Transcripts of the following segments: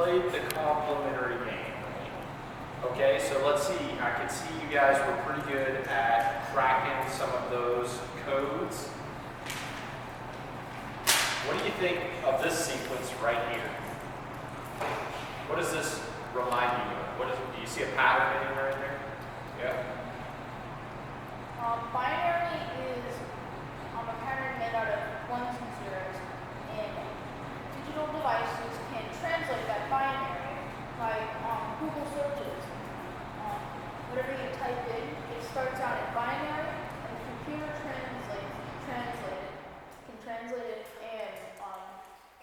played the complementary game. Okay, so let's see. I can see you guys were pretty good at cracking some of those codes. What do you think of this sequence right here? What does this remind you of? Do you see a pattern anywhere in there? Yeah? Binary is a pattern made out of ones and zeros, and digital devices can translate that binary like Google searches. Whatever you type in, it starts out in binary, and the computer can translate it, and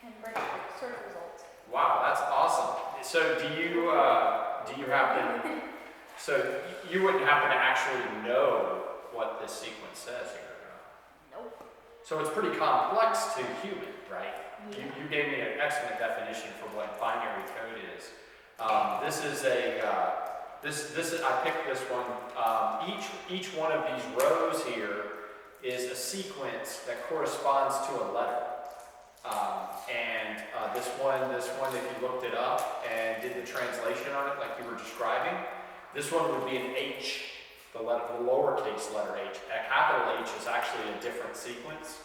can bring up search results. Wow, that's awesome. So do you happen? So you wouldn't happen to actually know what this sequence says here? Nope. So it's pretty complex to human, right? Yeah. You gave me an excellent definition for what binary code is. This is I picked this one. Each one of these rows here is a sequence that corresponds to a letter. This one, if you looked it up and did the translation on it like you were describing, this one would be an H, the lowercase letter H. A capital H is actually a different sequence.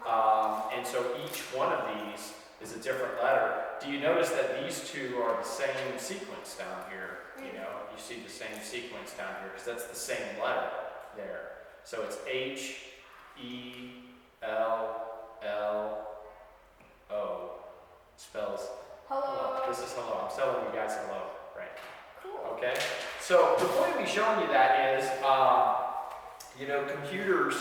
And so each one of these is a different letter. Do you notice that these two are the same sequence down here? You know, you see the same sequence down here because that's the same letter there. So it's H, E, L, L, O. Spells Hello. This is hello. I'm telling you guys hello, right? Cool. Okay. So the point of me showing you that is, computers,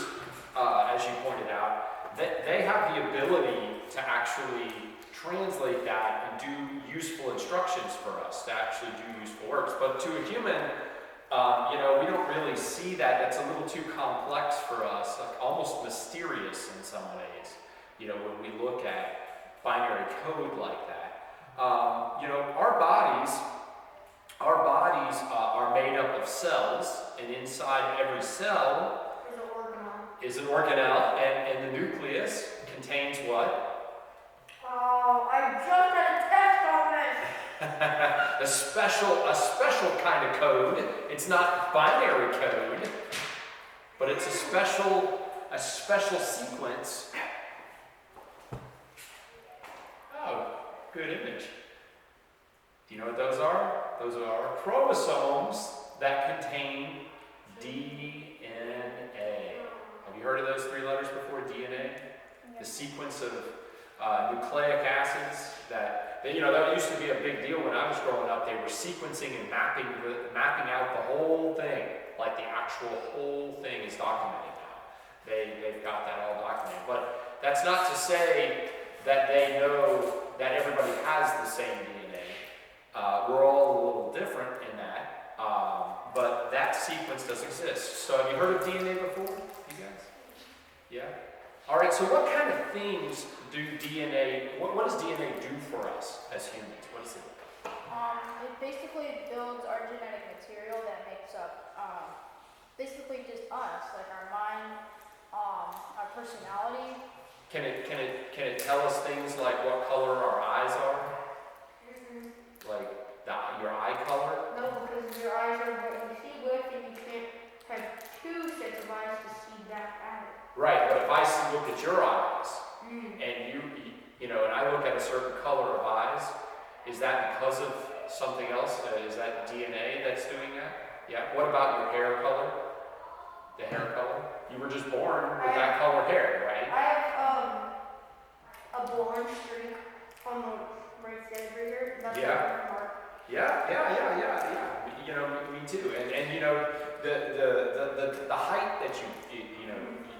as you pointed out, they have the ability to actually translate that and do useful instructions for us, to actually do useful works. But to a human, we don't really see that. That's a little too complex for us, like almost mysterious in some ways, when we look at binary code like that. Our bodies are made up of cells, and inside every cell is an organelle, and the nucleus contains what? Oh, I just had a test on this. a special kind of code. It's not binary code, but it's a special sequence. Oh, good image. Do you know what those are? Those are chromosomes that contain DNA. Have you heard of those three letters before, DNA? The sequence of nucleic acids that used to be a big deal when I was growing up. They were sequencing and mapping out the whole thing, like the actual whole thing is documented now. They've got that all documented. But that's not to say that they know that everybody has the same DNA. We're all a little different in that, but that sequence does exist. So have you heard of DNA before, you guys? Yeah? All right, so what kind of things do DNA, what does DNA do for us as humans? What is it? It basically builds our genetic material that makes up basically just us, like our mind, our personality. Can it tell us things like what color our eyes are? Like your eye color? No, because your eyes are what you see with, and you can't have two sets of eyes to see that out. Right, but if I look at your eyes, and and I look at a certain color of eyes, is that because of something else? Is that DNA that's doing that? Yeah. What about your hair color? The hair color? You were just born with that color hair, right? I have a blonde streak on the right side of here. That's Yeah. Me too. And the height that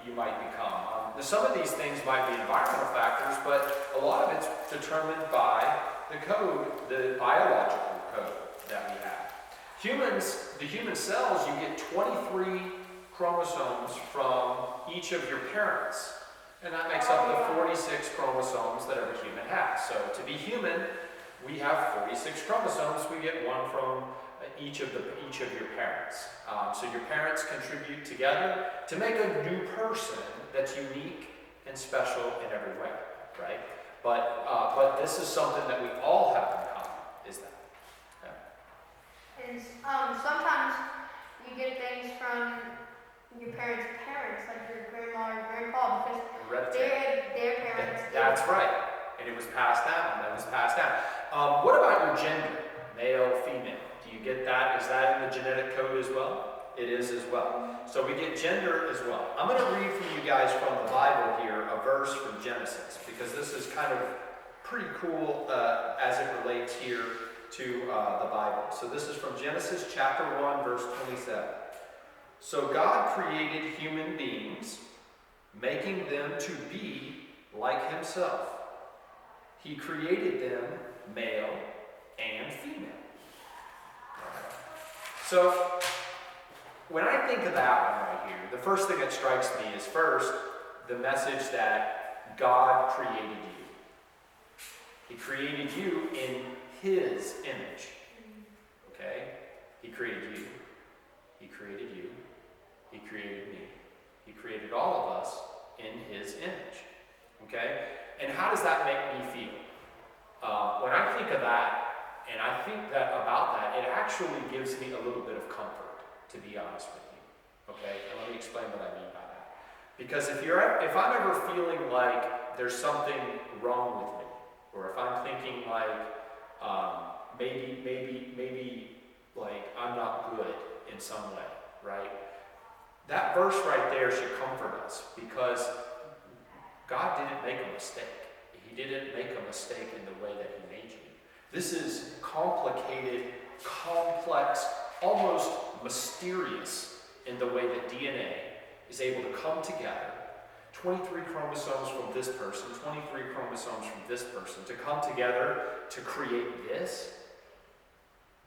you might become. Some of these things might be environmental factors, but a lot of it's determined by the code, the biological code that we have. The human cells, you get 23 chromosomes from each of your parents. And that makes up the 46 chromosomes that every human has. So to be human, we have 46 chromosomes. We get one from each of your parents. So your parents contribute together to make a new person that's unique and special in every way, right? But this is something that we all have in common, is that? And sometimes you get things from your parents' parents, like your grandma or grandpa, because Hereditary. their parents. That's right. And it was passed down. That was passed down. What about your gender? Male, female. Do you get that? Is that in the genetic code as well? It is as well. So we get gender as well. I'm going to read for you guys from the Bible here a verse from Genesis, because this is kind of pretty cool as it relates here to the Bible. So this is from Genesis chapter 1, verse 27. So God created human beings, making them to be like himself. He created them male and female. So when I think of that one right here, the first thing that strikes me is first the message that God created you. He created you in his image. Okay? He created you. He created you. He created me. He created all of us in his image. Okay? And how does that make me feel? When I think of that, and I think that about that, it actually gives me a little bit of comfort, to be honest with you. Okay? And let me explain what I mean by that. Because if I'm ever feeling like there's something wrong with me, or if I'm thinking like maybe like I'm not good in some way, right? That verse right there should comfort us, because God didn't make a mistake. He didn't make a mistake in the way that he made you. This is complicated, complex, almost mysterious in the way that DNA is able to come together. 23 chromosomes from this person, 23 chromosomes from this person, to come together to create this.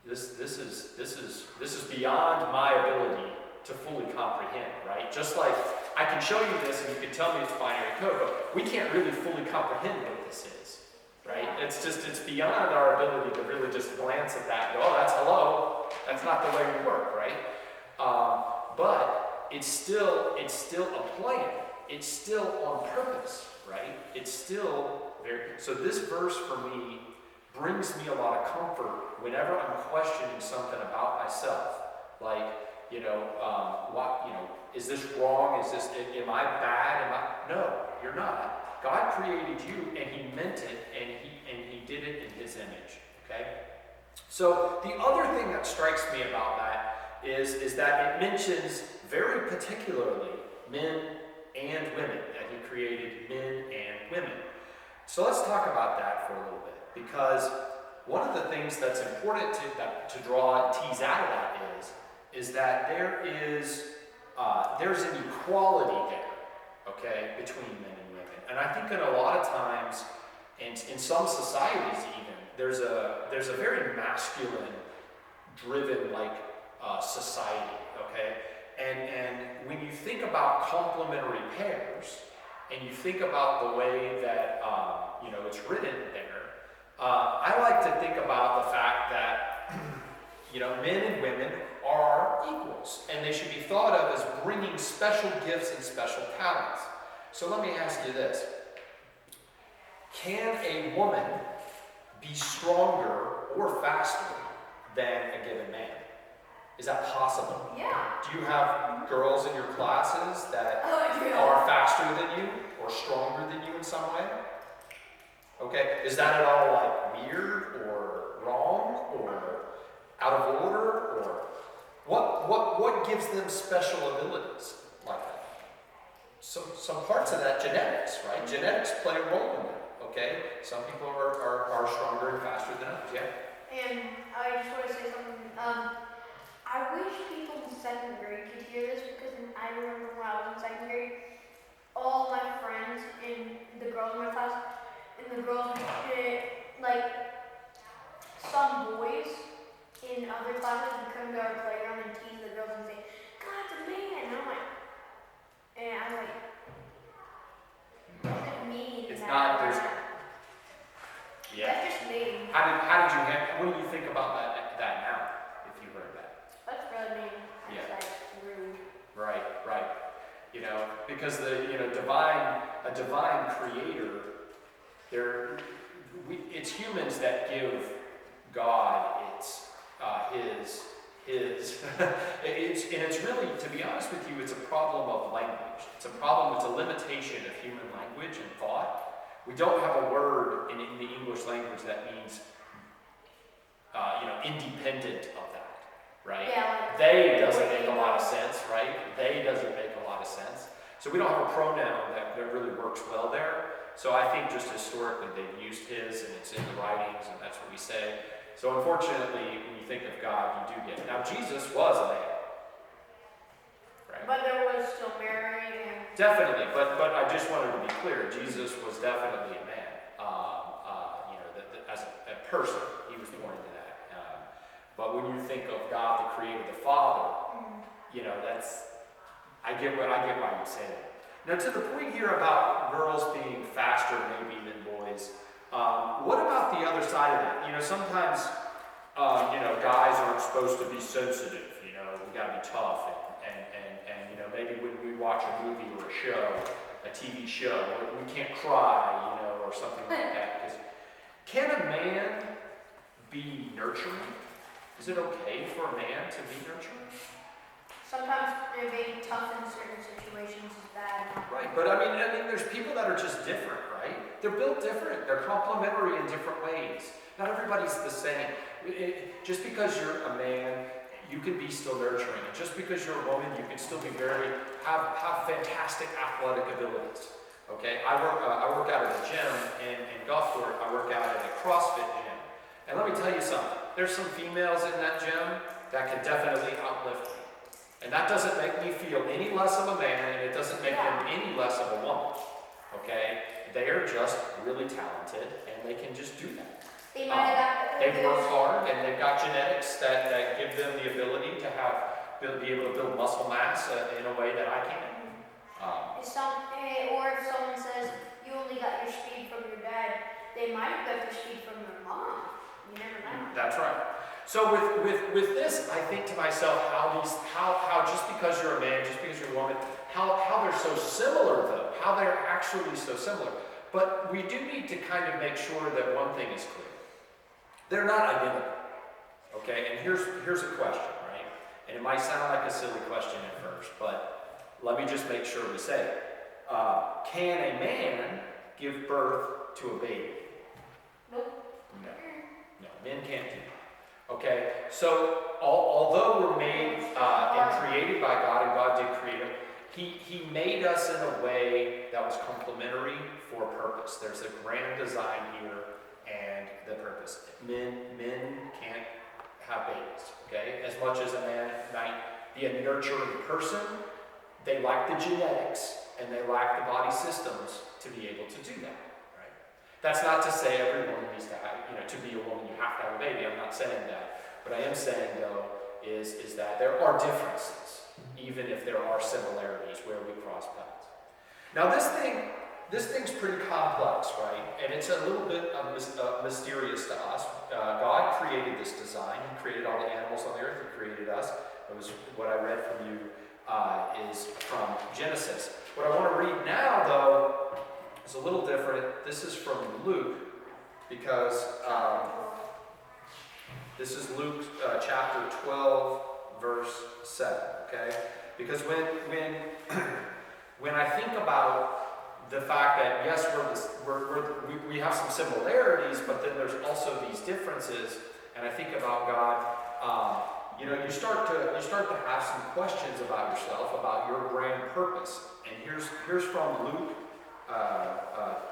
This is beyond my ability to fully comprehend, right? Just like I can show you this and you can tell me it's binary code, but we can't really fully comprehend what this is, right? It's beyond our ability to really just glance at that and go, oh, that's hello. That's not the way we work, right? But it's still a plan. It's still on purpose, right? It's still very. So this verse for me brings me a lot of comfort whenever I'm questioning something about myself, like, is this wrong? Am I bad? No, you're not. God created you and he meant it, and he did it in his image, okay? So the other thing that strikes me about that is that it mentions very particularly men and women, that he created men and women. So let's talk about that for a little bit, because one of the things that's important to draw and tease out of that is that there's an equality there, okay, between men and women. And I think in a lot of times, and in some societies even, there's a very masculine driven society, okay? And when you think about complementary pairs, and you think about the way that it's written there, I like to think about the fact that men and women are equals, and they should be thought of as bringing special gifts and special talents. So let me ask you this: can a woman be stronger or faster than a given man? Is that possible? Yeah. Do you have girls in your classes that are faster than you or stronger than you in some way? Okay, is that at all like weird or wrong or out of order, or what gives them special abilities like that? Some parts of that genetics, right? Genetics play a role in that. Okay, some people are stronger and faster than others. Yeah. And I just want to say something. I wish people in second grade could hear this, because I remember when I was in second grade, all my friends and the girls in my class, and the girls would like some boys in other classes would come to our playground and tease the girls and say, "God's a man," and I'm like, what does it mean? It's not. There's. Yeah. That's just mean. How did you handle? What do you think about that now? If you heard that. That's really mean. That's Yeah. like rude. Right. Because a divine creator, it's humans that give God, it's his it's really, to be honest with you, it's a problem of language. It's a problem, it's a limitation of human language and thought. We don't have a word in the English language that means, independent of that, right? Yeah, like, They doesn't make a lot of sense, right? They doesn't make a lot of sense. So we don't have a pronoun that really works well there. So I think just historically they've used his, and it's in the writings, and that's what we say. So unfortunately, when you think of God, you do get it. Now Jesus was a man, right? But there was still Mary and Definitely, but I just wanted to be clear. Jesus was definitely a man. As a person, he was born into that. But when you think of God, the Creator, the Father, I get why you say that. Now, to the point here about girls being faster maybe than boys, what about the other side of that? Sometimes, guys aren't supposed to be sensitive. We got to be tough, and maybe when we watch a movie or a show, a TV show, we can't cry, or something like that. Can a man be nurturing? Is it okay for a man to be nurturing? sometimes being tough in certain situations is bad. Right, but I mean, there's people that are just different, right? They're built different. They're complementary in different ways. Not everybody's the same. Just because you're a man, you can be still nurturing. And just because you're a woman, you can still be have fantastic athletic abilities. Okay, I work out at a gym in Gulfport. I work out at a CrossFit gym. And let me tell you something. There's some females in that gym that can definitely uplift me. And that doesn't make me feel any less of a man, and it doesn't make them any less of a woman. Okay? They are just really talented, and they can just do that. They might have got They've worked hard, and they've got genetics that give them the ability to be able to build muscle mass in a way that I can't. Or if someone says you only got your speed from your dad, they might have got their speed from their mom. You never know. That's right. So with this, I think to myself, how just because you're a man, just because you're a woman, how they're so similar though, how they're actually so similar. But we do need to kind of make sure that one thing is clear. They're not identical. Okay, and here's a question, right? And it might sound like a silly question at first, but let me just make sure we say it. Can a man give birth to a baby? Nope. No, men can't do that. Okay, so although we're made and created by God, and God did create him, he made us in a way that was complementary for a purpose. There's a grand design here and the purpose. Men can't have babies, okay? As much as a man might be a nurturing person, they lack the genetics and they lack the body systems to be able to do that, right? That's not to say every woman needs to have, to be a woman you have to have a baby. I'm not saying that. What I am saying though is that there are differences, even if there are similarities where we cross paths. Now this thing's pretty complex, right? And it's a little bit mysterious to us. God created this design. He created all the animals on the earth. He created us. It was what I read from you is from Genesis. What I want to read now, though, is a little different. This is from Luke, because this is Luke chapter 12, verse 7. Okay, because when I think about the fact that yes, we have some similarities, but then there's also these differences, and I think about God. You start to have some questions about yourself, about your grand purpose. And here's from Luke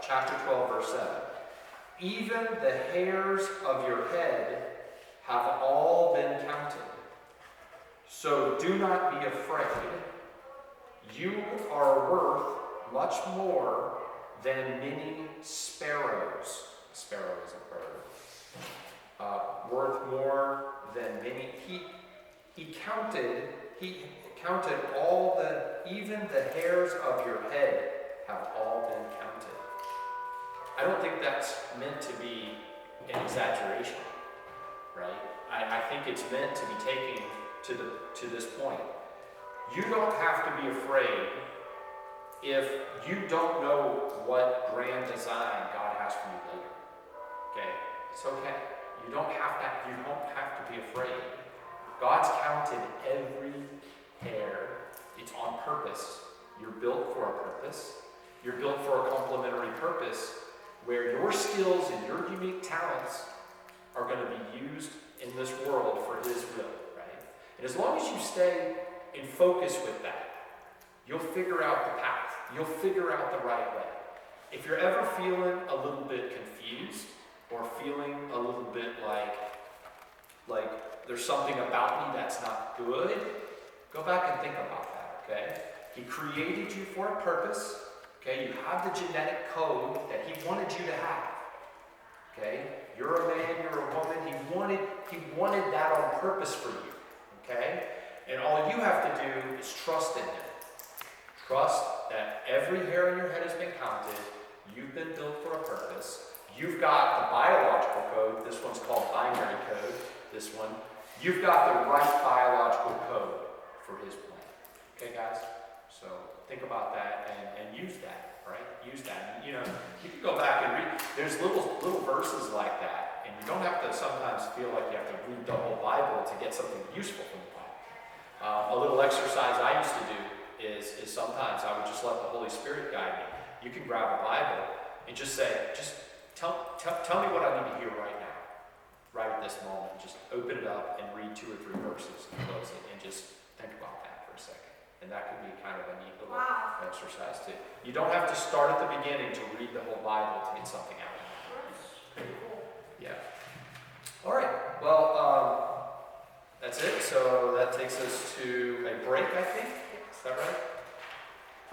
chapter 12, verse 7. Even the hairs of your head have all been counted. So do not be afraid. You are worth much more than many sparrows. A sparrow is a bird. Worth more than many. He counted all even the hairs of your head have all been counted. I don't think that's meant to be an exaggeration, right? I think it's meant to be taken to this point. You don't have to be afraid if you don't know what grand design God has for you later. Okay? It's okay. You don't have to be afraid. God's counted every hair. It's on purpose. You're built for a purpose. You're built for a complementary purpose where your skills and your unique talents are going to be used in this world for His will, right? And as long as you stay in focus with that, you'll figure out the path. You'll figure out the right way. If you're ever feeling a little bit confused or feeling a little bit like there's something about me that's not good, go back and think about that, okay? He created you for a purpose, okay? You have the genetic code that He wanted you to have, okay? You're a man, you're a woman. He wanted that on purpose for you, okay? And all you have to do is trust in Him. Trust that every hair on your head has been counted. You've been built for a purpose. You've got the biological code. This one's called binary code. This one. You've got the right biological code for His plan. Okay, guys? So think about that and use that, right? Use that. You know, you can go back and read. There's little verses like that, and you don't have to sometimes feel like you have to read the whole Bible to get something useful from the Bible. A little exercise I used to do is sometimes I would just let the Holy Spirit guide me. You can grab a Bible and just say, tell me what I need to hear right now, right at this moment. Just open it up and read 2 or 3 verses and close it and just think about that for a second. And that could be kind of a neat little exercise too. You don't have to start at the beginning to read the whole Bible to get something out of it. Yeah. All right. Well, that's it. So that takes us to a break, I think. Is that right?